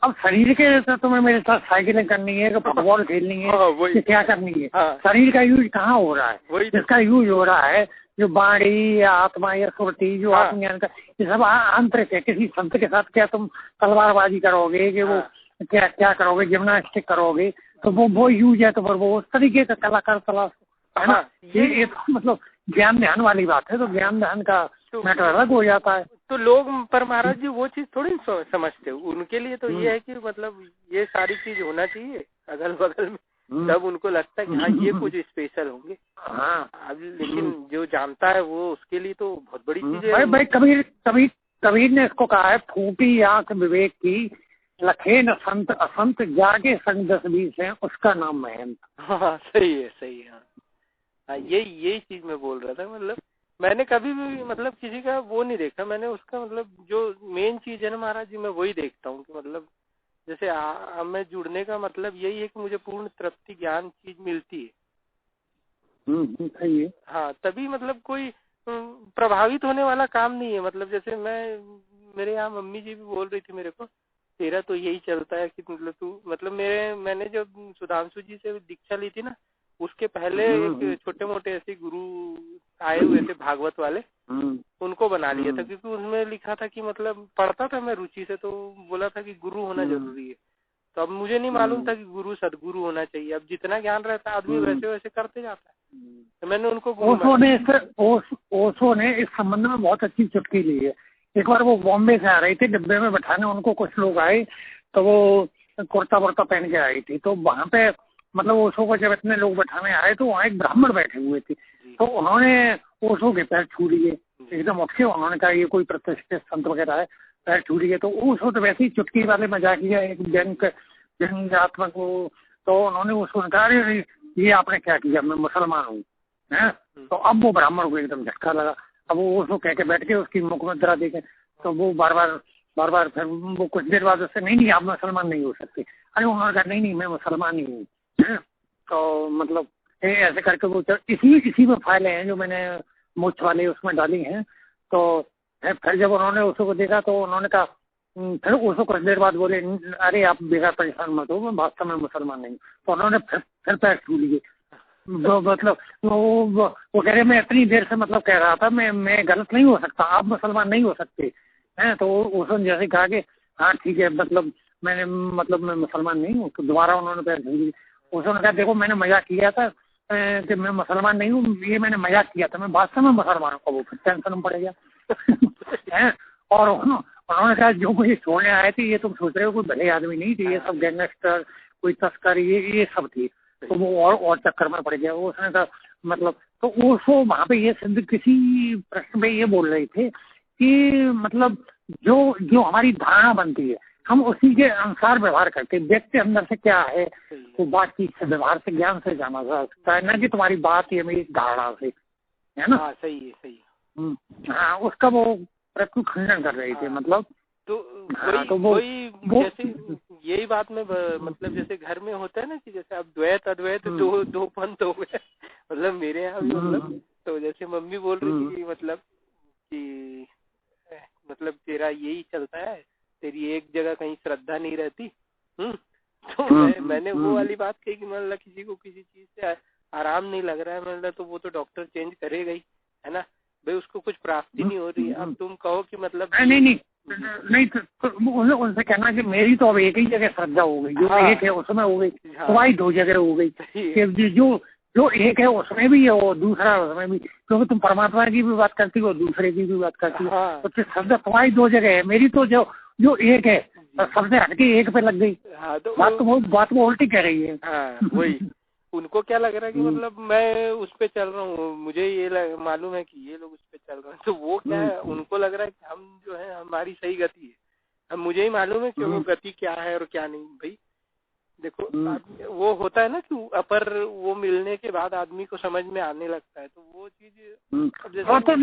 अब शरीर के तो तुम्हें मेरे साथ साइकिलिंग करनी है, फुटबॉल खेलनी है, कि क्या करनी है, शरीर का यूज कहाँ हो रहा है? जिसका यूज हो रहा है जो बाणी या आत्मा या सुरती, जो आत्मज्ञान का, ये सब आंतरिक है। किसी संत के साथ क्या तुम तलवारबाजी करोगे, कि वो क्या करोगे, जिम्नास्टिक करोगे, तो वो यूज है। तो फिर वो उस तरीके का कलाकार तलाश है ना। ये तो मतलब ज्ञान ध्यान वाली बात है, तो ज्ञान ध्यान का मैटर अलग हो जाता है। तो लोग पर महाराज जी वो चीज थोड़ी समझते हो, उनके लिए तो ये है कि मतलब ये सारी चीज होना चाहिए अगल बगल में, तब उनको लगता है कि हाँ ये कुछ स्पेशल होंगे। अब लेकिन जो जानता है वो, उसके लिए तो बहुत बड़ी चीज है। भाई कबीर ने इसको कहा है, फूटी आंख विवेक की, लखे न संत असंत, जागे संग 10-20 है, उसका नाम महंत। हाँ सही है। हाँ यही चीज मैं बोल रहा था। मतलब मैंने कभी भी मतलब किसी का वो नहीं देखा, मैंने उसका मतलब जो मेन चीज है ना महाराज जी, मैं वही देखता हूँ कि मतलब जैसे मैं जुड़ने का मतलब यही है कि मुझे पूर्ण तृप्ति ज्ञान चीज मिलती है। सही है। हाँ तभी मतलब कोई प्रभावित होने वाला काम नहीं है। मतलब जैसे मेरे यहाँ मम्मी जी भी बोल रही थी मेरे को, तेरा तो यही चलता है कि मतलब तू मतलब मैंने जब सुधांशु जी से दीक्षा ली थी ना, उसके पहले एक छोटे मोटे ऐसे गुरु आए हुए थे भागवत वाले, उनको बना लिया था, क्योंकि उसमें लिखा था कि मतलब पढ़ता था मैं रुचि से, तो बोला था कि गुरु होना जरूरी है। तो अब मुझे नहीं मालूम था कि गुरु सदगुरु होना चाहिए। अब जितना ज्ञान रहता है आदमी वैसे वैसे करते जाता है। तो मैंने उनको ओशो ने इस संबंध में बहुत अच्छी चुटकी ली है। एक बार वो बॉम्बे से आ रही थी, डिब्बे में बैठाने उनको कुछ लोग आए, तो वो कुर्ता वुर्ता पहन के आई थी। तो वहाँ पे मतलब ओशो को जब इतने लोग बैठाने आए, तो वहाँ एक ब्राह्मण बैठे हुए थे, तो उन्होंने ओशो के पैर छू लिए एकदम उठ के। उन्होंने कहा ये कोई प्रतिष्ठित संत वगैरह है, पैर छू लिए। तो ओशो तो वैसे ही चुटकी वाले मजाक किया एक व्यंग्यात्मक को। तो उन्होंने उसको कहा, अरे ये आपने क्या किया, मैं मुसलमान हूँ। तो अब वो ब्राह्मण को एकदम झटका लगा। अब वो उसको कह के बैठ के उसकी मुख मुद्रा देखे, तो वो बार बार फिर वो कुछ देर बाद उससे, नहीं आप मुसलमान नहीं हो सकते। अरे उन्होंने कहा नहीं मैं मुसलमान ही हूँ। तो मतलब ऐसे करके वो इसी में फाइलें हैं जो मैंने मूछ वाले उसमें डाली हैं। तो फिर जब उन्होंने उसको देखा, तो उन्होंने कहा, फिर उसको कुछ देर बाद बोले, अरे आप बेकार परेशान मत हो, मैं वास्तव में मुसलमान नहीं। तो उन्होंने फिर पैर छू लिए। मतलब वो कह रहे मैं इतनी देर से मतलब कह रहा था मैं गलत नहीं हो सकता, आप मुसलमान नहीं हो सकते हैं। तो उसने जैसे कहा कि हाँ ठीक है, मतलब मैं मुसलमान नहीं हूँ। तो दोबारा उन्होंने पैर छू लिए। उसने कहा देखो मैंने मजाक किया था कि मैं मुसलमान नहीं हूँ, ये मैंने मजाक किया था, मैं वास्तव में मुसलमान हूँ। वो फिर टेंशन में पड़ गया है। और उन्होंने कहा जो मुझे छोड़ने आए थे, ये तुम सोच रहे हो कोई भले आदमी नहीं थे, ये सब गैंगस्टर, कोई तस्कर, ये सब थी। तो वो और चक्कर में पड़ गया। उसने कहा मतलब, तो वो वहाँ पे ये सिद्ध किसी प्रश्न में ये बोल रहे थे कि मतलब जो हमारी धारणा बनती है, हम उसी के अनुसार व्यवहार करते हैं। व्यक्ति अंदर से क्या है तो बातचीत से, व्यवहार से, ज्ञान से जाना जा सकता है, न कि तुम्हारी बात या मेरी धारणा से, है ना। सही है। हाँ, उसका वो प्रत्यक्ष खंडन कर रहे थे। मतलब तो वही जैसे यही बात में मतलब जैसे घर में होता है ना कि जैसे अब द्वैत अद्वैत दो पंथ हो गए। मतलब मेरे यहाँ भी मतलब, तो जैसे मम्मी बोल रही थी कि मतलब कि मतलब तेरा यही चलता है, तेरी एक जगह कहीं श्रद्धा नहीं रहती। तो मैंने वो वाली बात कही कि मतलब किसी को किसी चीज से आराम नहीं लग रहा है, मतलब तो वो तो डॉक्टर चेंज करेगा ही, है ना भाई, उसको कुछ प्राप्ति नहीं हो रही है। अब तुम कहो कि मतलब नहीं तो उनसे कहना कि मेरी तो अब एक ही जगह श्रद्धा हो गई, जो एक है उसमें हो गई, तुम्हारी 2 जगह हो गई, जो एक है उसमें भी है और दूसरा उसमें भी, क्योंकि तुम परमात्मा की भी बात करती हो, दूसरे की भी बात करती हो, तो फिर श्रद्धा तुम्हारी 2 जगह है, मेरी तो जो एक है सबसे हटके एक पे लग गई। तो बात वो उल्टी कह रही है। वही उनको क्या लग रहा है कि मतलब मैं उस पे चल रहा हूँ, मुझे ये मालूम है कि ये लोग उस पे चल रहे हैं, तो वो क्या है, उनको लग रहा है कि हम जो है हमारी सही गति है। अब मुझे ही मालूम है कि वो गति क्या है और क्या नहीं। भाई देखो वो होता है ना कि अपर वो मिलने के बाद आदमी को समझ में आने लगता है, तो वो चीज तो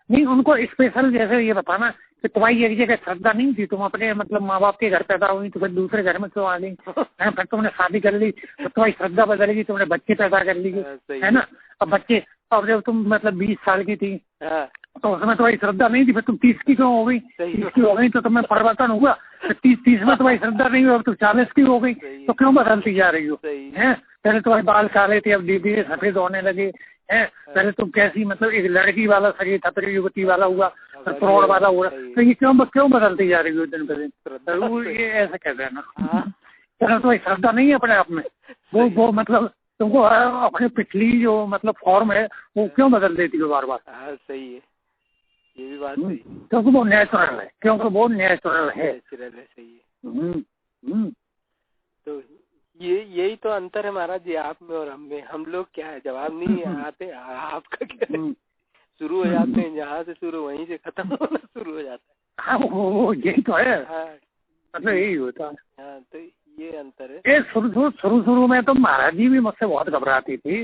नहीं उनको स्पेशल जैसे ये बताना कि तुम्हारी एक जगह श्रद्धा नहीं थी, तुम अपने मतलब माँ बाप के घर पैदा हुई तो फिर दूसरे घर में क्यों आ गई, फिर तुमने शादी कर ली तो तुम्हारी श्रद्धा बदल गई, तुमने बच्चे पैदा कर लिए, है ना। अब बच्चे, अब जब तुम मतलब 20 साल की थी तो उसमें तुम्हारी श्रद्धा नहीं थी, फिर तुम 30 की क्यों हो गई, 30 की हो गई तो तुम्हें परिवर्तन हुआ, फिर 30 में तुम्हारी श्रद्धा नहीं हुई, अब तुम 40 की हो गई, तो क्यों बदलती जा रही हो, है। पहले तुम्हारे बाल काले थे, अब धीरे धीरे सफेद होने लगे, है। पहले तुम कैसी मतलब एक लड़की वाला शरीर था, फिर युवती वाला हुआ, फिर प्रौढ़ वाला हुआ, तो ये क्यों बदलती जा रही हो दिन पर दिन। वो ये ऐसा कहते हैं ना, पहले तुम्हारी श्रद्धा नहीं है अपने आप में, वो मतलब तुमको अपने पिछली जो मतलब फॉर्म है वो क्यों बदल देती हो बार बार। सही है, ये भी बात सही, क्योंकि वो नेचुरल है, नेचुरल है। सही है। तो यही तो अंतर है महाराज जी, आप में और हम में। हम लोग क्या है, जवाब नहीं आते, आपका क्या है, शुरू हो जाते हैं जहाँ से शुरू वहीं से खत्म होना शुरू हो जाता है। हाँ वो यही तो है, मतलब यही होता है। हाँ तो ये अंतर है। ये शुरू में तो महाराज जी भी मुझसे बहुत घबराती थी,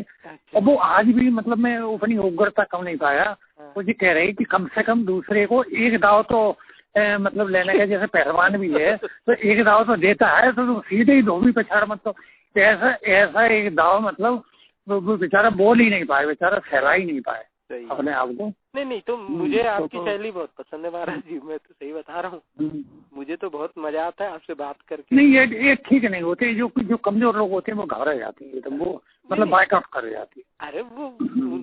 और वो आज भी मतलब मैं अपनी उग्रता कम नहीं पाया। वो जी कह रही कि कम से कम दूसरे को एक दाव तो मतलब लेने का, जैसे पहलवान भी है तो एक दाव तो देता है, तो तुम सीधे ही धोबी पछाड़ मत, तो ऐसा एक दाव मतलब वो बेचारा बोल ही नहीं पाए, बेचारा फैला ही नहीं पाए अपने आप को। नहीं तो मुझे आपकी शैली बहुत पसंद है महाराज जी, मैं तो सही बता रहा हूँ, मुझे तो बहुत मजा आता है आपसे बात करके। नहीं ये ठीक नहीं होते, जो कमजोर लोग होते हैं वो घबरा जाते हैं, तो वो मतलब बाइकआउट कर जाती है। अरे वो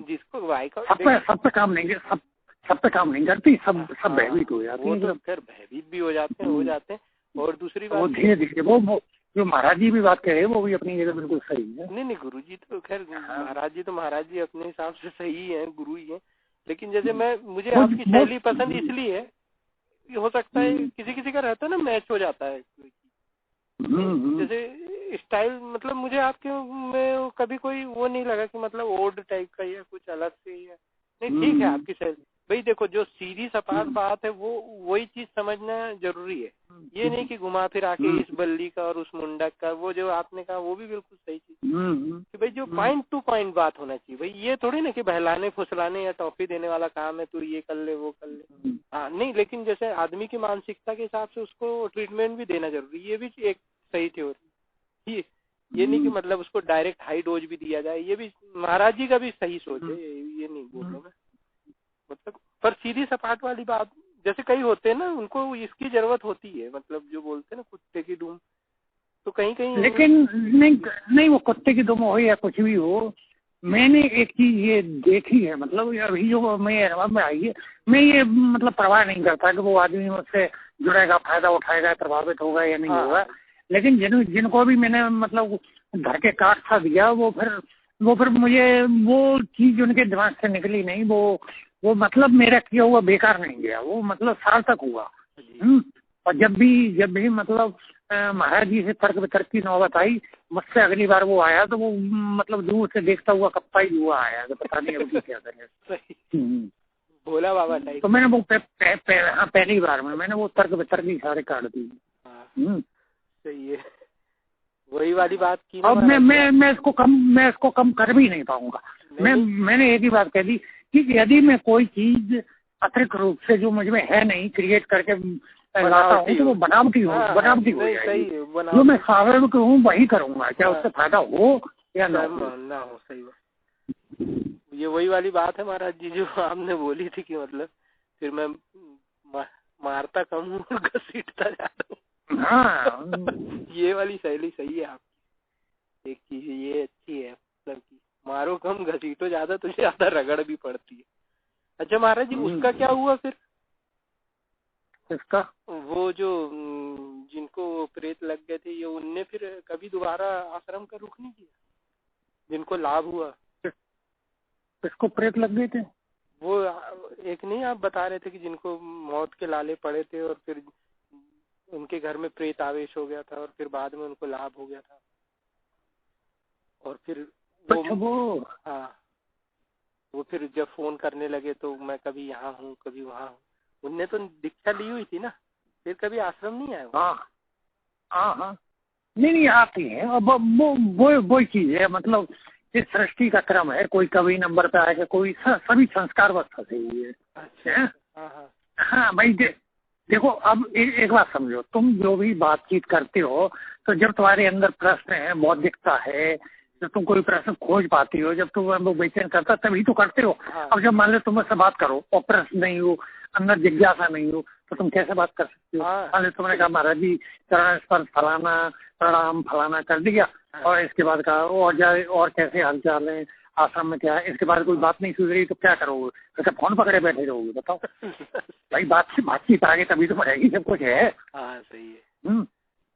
जिसको बाइकआउट सब पे काम नहीं करती, सब भयभीत हो जाती है, तो फिर भयभीत भी हो जाते हैं। और दूसरी बात, वो धीरे धीरे वो जो महाराज जी भी बात कह रहे हैं वो भी अपनी जगह बिल्कुल सही है। नहीं गुरुजी तो खैर महाराज जी अपने हिसाब से सही है, गुरु ही है। लेकिन जैसे मुझे आपकी शैली पसंद इसलिए है, हो सकता है किसी का रहता है ना, मैच हो जाता है जैसे स्टाइल, मतलब मुझे आपके में कभी कोई वो नहीं लगा कि मतलब ओल्ड टाइप का या कुछ अलग से, या नहीं ठीक है आपकी शैली। भाई देखो जो सीधी सपाट बात है वो वही चीज समझना जरूरी है, ये नहीं कि घुमा फिरा के इस बल्ली का और उस मुंडक का, वो जो आपने कहा वो भी बिल्कुल सही चीज कि भाई जो पॉइंट टू पॉइंट बात होना चाहिए। भाई ये थोड़ी ना कि बहलाने फुसलाने या टॉफी देने वाला काम है, तू ये कर ले वो कर ले, हाँ नहीं, लेकिन जैसे आदमी की मानसिकता के हिसाब से उसको ट्रीटमेंट भी देना जरूरी, ये भी एक सही थ्योरी। ये नहीं कि मतलब उसको डायरेक्ट हाई डोज भी दिया जाए, ये भी महाराज जी का भी सही सोच है, ये नहीं बोल रहा मैं, मतलब पर सीधी सपाट वाली बात, जैसे कई होते हैं ना उनको इसकी जरूरत होती है, मतलब जो बोलते हैं ना कुत्ते की दुम, तो कहीं लेकिन नहीं वो कुत्ते की दुम हो या कुछ भी हो, मैंने एक चीज ये देखी है, मतलब अभी जो मैं अनुभव में आई है, मैं ये मतलब परवाह नहीं करता कि वो आदमी मुझसे जुड़ेगा, फायदा उठाएगा, प्रभावित होगा या नहीं होगा, लेकिन जिनको भी मैंने मतलब घर के काट सा दिया, वो फिर मुझे वो चीज उनके दिमाग से निकली नहीं, वो मतलब मेरा किया हुआ बेकार नहीं गया, वो मतलब सार्थक हुआ। और जब भी मतलब महाराज जी से तर्क वितर्क की नौबत आई, मुझसे अगली बार वो आया तो वो मतलब दूर से देखता हुआ कप्पा ही हुआ आया, तो पता नहीं अब क्या करें, भोला बाबा टाइप। तो मैंने वो पहली बार में मैंने वो तर्क वितर्क ही सारे काट दी। सही है, वही वाली बात की। अब मैं इसको कम कर भी नहीं पाऊंगा। मैंने एक ही बात कह दी कि यदि मैं कोई चीज अतिरिक्त रूप से जो मुझ में है नहीं क्रिएट करके लाता हूँ तो वो बनावटी हो जाएगी। जो मैं स्वाभाविक हूँ वही करूंगा, क्या उससे फायदा हो या ना हो। सही बात, ये वही वाली बात है महाराज जी जो आपने बोली थी कि मतलब फिर मैं मारता कम हूँ और घसीटता ज्यादा हूँ। हाँ ये वाली शैली सही है आपकी। एक चीज ये अच्छी है, मतलब कि मारो कम घसीटो ज्यादा तो ज्यादा रगड़ भी पड़ती है। अच्छा महाराज जी, उसका क्या हुआ फिर? इसका वो जो जिनको प्रेत लग गए थे, ये उनने फिर कभी दोबारा आश्रम का रुख नहीं किया, जिनको लाभ हुआ? इसको प्रेत लग गए थे? वो एक नहीं आप बता रहे थे कि जिनको मौत के लाले पड़े थे और फिर उनके घर में प्रेत आवेश हो गया था और फिर बाद में उनको लाभ हो गया था, और फिर वो हाँ, वो फिर जब फोन करने लगे तो मैं कभी यहाँ हूँ कभी वहाँ हूँ। उनने तो दीक्षा ली हुई थी ना, फिर कभी आश्रम नहीं आया? हाँ हाँ हाँ, नहीं आती है। अब वो चीज है, मतलब इस सृष्टि का क्रम है, कोई कभी नंबर पे आएगा, कोई सभी संस्कार बस फंसे हुए है। अच्छा हाँ भाई देखो, अब एक बात समझो, तुम जो भी बातचीत करते हो तो जब तुम्हारे अंदर प्रश्न है, बौद्धिकता है, जब तुम कोई प्रश्न खोज पाती हो, जब तुम वो बेचैन करता तभी तो करते हो। अब जब मान लो तुम मुझसे बात करो और प्रश्न नहीं हो, अंदर जिज्ञासा नहीं हो, तो तुम कैसे बात कर सकते हो? मान लो तुमने कहा महाराज जी चरण स्पर्श फलाना प्रणाम फलाना कर दिया, और इसके बाद कहा और कैसे हालचाल है, आश्रम में क्या है, इसके बाद कोई बात नहीं सुन रही तो क्या करोगे? तो फोन पकड़े बैठे रहोगे? बताओ भाई, बातचीत आगे तभी तो बढ़ेगी, सब कुछ है। सही है।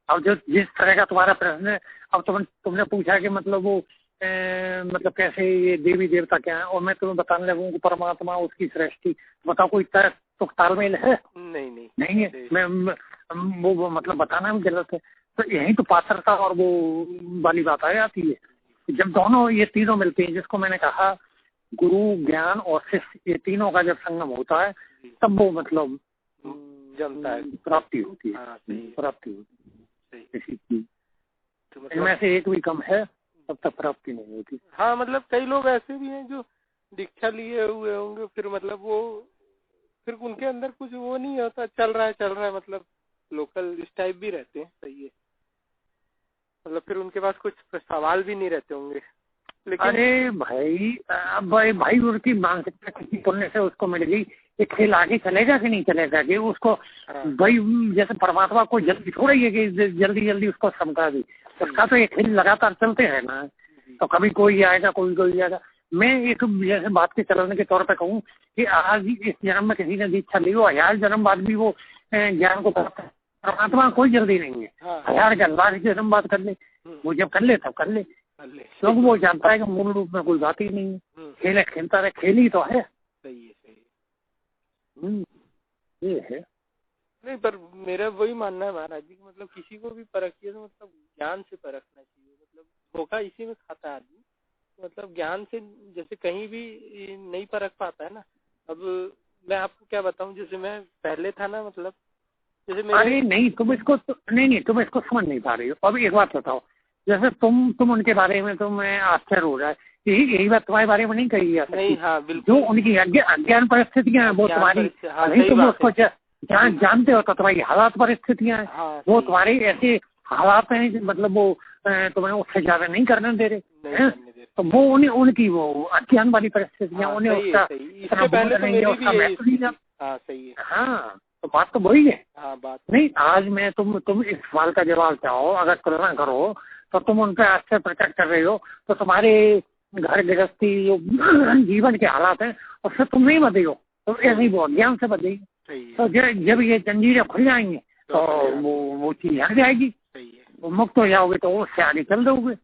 अब जो जिस तरह का तुम्हारा प्रश्न है, अब तुमने पूछा कि मतलब वो मतलब कैसे ये देवी देवता क्या है, और मैं तुम्हें बताने लगूँ कि परमात्मा उसकी सृष्टि, बताओ कोई तरह तो तालमेल है? नहीं है। मैं वो मतलब बताना भी गलत है। तो यही तो पात्रता और वो वाली बात आ जाती है, जब दोनों ये तीनों मिलते हैं, जिसको मैंने कहा गुरु ज्ञान और शिष्य, ये तीनों का जब संगम होता है तब वो मतलब जमता है, प्राप्ति होती है। प्राप्ति होती है किसी चीज, इनमें से एक भी कम है तब तक प्राप्ति नहीं होती। हाँ, मतलब कई लोग ऐसे भी हैं जो दीक्षा लिए हुए होंगे, फिर मतलब वो फिर उनके अंदर कुछ वो नहीं होता, चल रहा है, मतलब लोकल इस टाइप भी रहते हैं। सही है, मतलब फिर उनके पास कुछ सवाल भी नहीं रहते होंगे। लेकिन अरे भाई उनकी मानसिकता किसी पुण्य से उसको मिल गई, ये खेल आगे चलेगा कि नहीं चलेगा कि उसको भाई, जैसे परमात्मा को जल्दी थोड़ा ही है कि जल्दी उसको समझा दी, उसका तो ये खेल लगातार चलते हैं ना। तो कभी कोई आएगा कोई आएगा। मैं एक जैसे बात के चलने के तौर पे कहूँ कि आज इस जन्म में किसी ने दीक्षा ली हो, 1000 जन्म बाद भी वो ज्ञान को प्राप्त, परमात्मा कोई जल्दी नहीं है। 1000 लाख जन्म बात कर ले, वो जब कर ले तब कर ले, क्योंकि वो जानता है कि मूल रूप में कोई बात ही नहीं है। खेल खेलता रहे, खेल ही तो है। सही है। ये है। नहीं, पर मेरा वही मानना है महाराज जी, मतलब किसी को भी परखिए तो मतलब ज्ञान से परखना चाहिए। मतलब धोखा इसी में खाता है आदमी, मतलब ज्ञान से जैसे कहीं भी नहीं परख पाता है ना। अब मैं आपको क्या बताऊं, जैसे मैं पहले था ना, मतलब जैसे अरे नहीं, तुम इसको समझ नहीं पा रही हो। अब एक बात बताओ, जैसे तुम उनके बारे में तो मैं आश्चर्य हो रहा है, यही बात तुम्हारे बारे में नहीं कही जा सकती। नहीं, हाँ बिल्कुल। जो उनकी अज्ञान परिस्थितियां हैं वो तुम्हारी, तुम उसको जानते हो तो तुम्हारी हालात परिस्थितियां हैं, वो तुम्हारे ऐसे हालात हैं कि मतलब वो तुम्हें उससे ज्यादा नहीं करने दे रहे, तो वो उनकी वो अज्ञान वाली परिस्थितियां, उन्हें उसका सही है। हाँ, तो बात तो वही है। बात नहीं, आज मैं तुम इस सवाल का जवाब चाहो, अगर तुलना करो तो तुम उन पर आश्चर्य प्रकट कर रहे हो, तो तुम्हारे घर गृहस्थी जो जीवन के हालात हैं उससे तुम नहीं बदे हो, तो ऐसे ही वो अज्ञान से बदेगी। तो जब ये जंजीरें खुल जाएंगी तो वो चीज हट जाएगी, वो मुक्त हो जाओगे तो उससे आगे चल दोगे।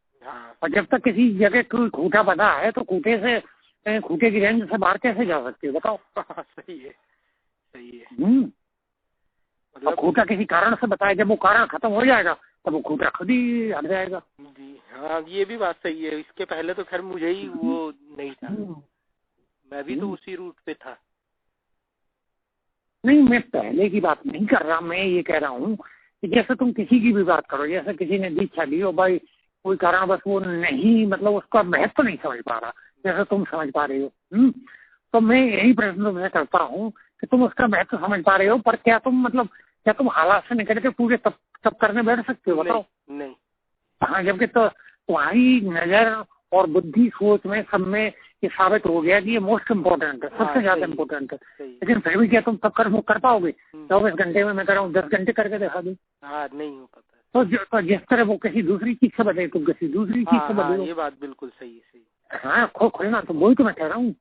और जब तक किसी जगह कोई खूंटा बंधा है तो खूंटे की रेंज से बाहर कैसे जा सकते हो बताओ? सही है। और खूंटा किसी कारण से बताया, जब वो कारण खत्म हो जाएगा तब वो खूंटा खुद ही हट जाएगा। जी हाँ, ये भी बात सही है। इसके पहले तो खैर मुझे ही वो नहीं था, मैं भी तो उसी रूट पे था। नहीं, मैं पहले की बात नहीं कर रहा, मैं ये कह रहा हूँ कि जैसे तुम किसी की भी बात करो, जैसे किसी ने दीक्षा ली हो भाई, कोई कारण बस वो नहीं, मतलब उसका महत्व तो नहीं समझ पा रहा जैसे तुम समझ पा रहे हो। तो मैं यही प्रश्न तुमसे करता हूँ कि तुम उसका महत्व समझ पा रहे हो, पर क्या तुम हालात से निकल के पूरे तब करने बैठ सकते हो बताओ? नहीं। हाँ, जबकि तो तुम्हारी नजर और बुद्धि सोच में सब में ये साबित हो गया कि ये मोस्ट इम्पोर्टेंट है, सबसे ज्यादा इम्पोर्टेंट है। लेकिन फिर भी क्या तुम सब कर्म कर पाओगे? 24 घंटे में मैं कर रहा हूँ 10 घंटे करके दिखा दूँ, नहीं हो पाता। तो जिस तरह वो किसी दूसरी चीज से बदले, तुम किसी दूसरी चीज से बदलो। ये बात बिल्कुल सही है। हाँ, खुलना तो वही तो मैं कह रहा हूँ।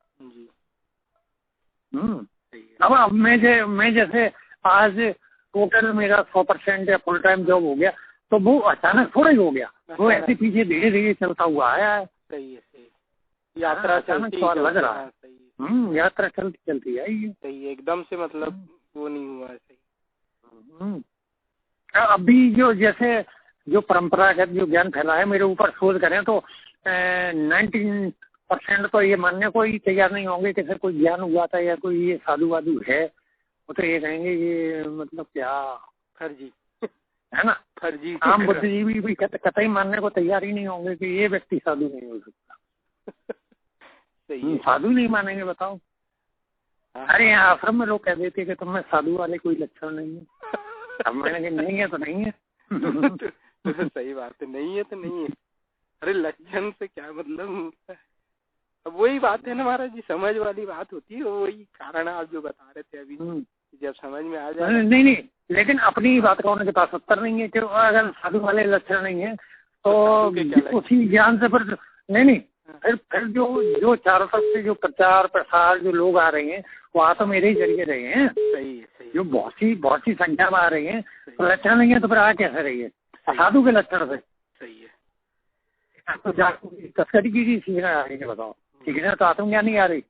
अब मैं जैसे आज टोटल मेरा 100% या फुल टाइम जॉब हो गया, तो वो अचानक थोड़ा ही हो गया, वो ऐसे पीछे धीरे धीरे चलता हुआ आया है। सही है, यात्रा अचानक तो लग रहा है। यात्रा चलती चलती आई है। सही है, एकदम से मतलब वो नहीं हुआ है। सही। अभी जो परंपरागत जो ज्ञान फैला है, मेरे ऊपर शोध करें तो 19% तो ये मानने को ही तैयार नहीं होंगे कि सर कोई ज्ञान हुआ था या कोई ये साधु वाधु है। वो तो ये कहेंगे ये मतलब क्या फर्जी है ना, फर्जी। आम बुद्धिजीवी भी कतई मानने को तैयार ही नहीं होंगे कि ये व्यक्ति साधु नहीं हो सकता। सही साधु नहीं मानेंगे, बताओ। अरे यहाँ आश्रम में लोग कह देते कि तुम्हें साधु वाले कोई लक्षण नहीं है। अब मैंने कहा नहीं है तो नहीं है। तो सही बात है, नहीं है तो नहीं है। अरे लक्षण से क्या मतलब? अब वही बात है ना महाराज जी, समझ वाली बात होती है। वही कारण आप जो बता रहे थे अभी, जब समझ में आ जाए। नहीं, लेकिन अपनी बात का उनके पास उत्तर नहीं है कि अगर साधु वाले लक्षण नहीं है तो उसी ज्ञान से फिर नहीं फिर जो चारों तरफ से जो प्रचार प्रसार जो लोग आ रहे हैं वो आ तो मेरे ही जरिए रहे हैं। सही है। जो बहुत सी संख्या में आ रही है, तो लक्षण नहीं है तो फिर आ कैसे रही है? साधु के लक्षण से। सही है। तो तस्करी की सीखना आ रही है, बताओ। सीखना तो आत्मज्ञान नहीं आ रही।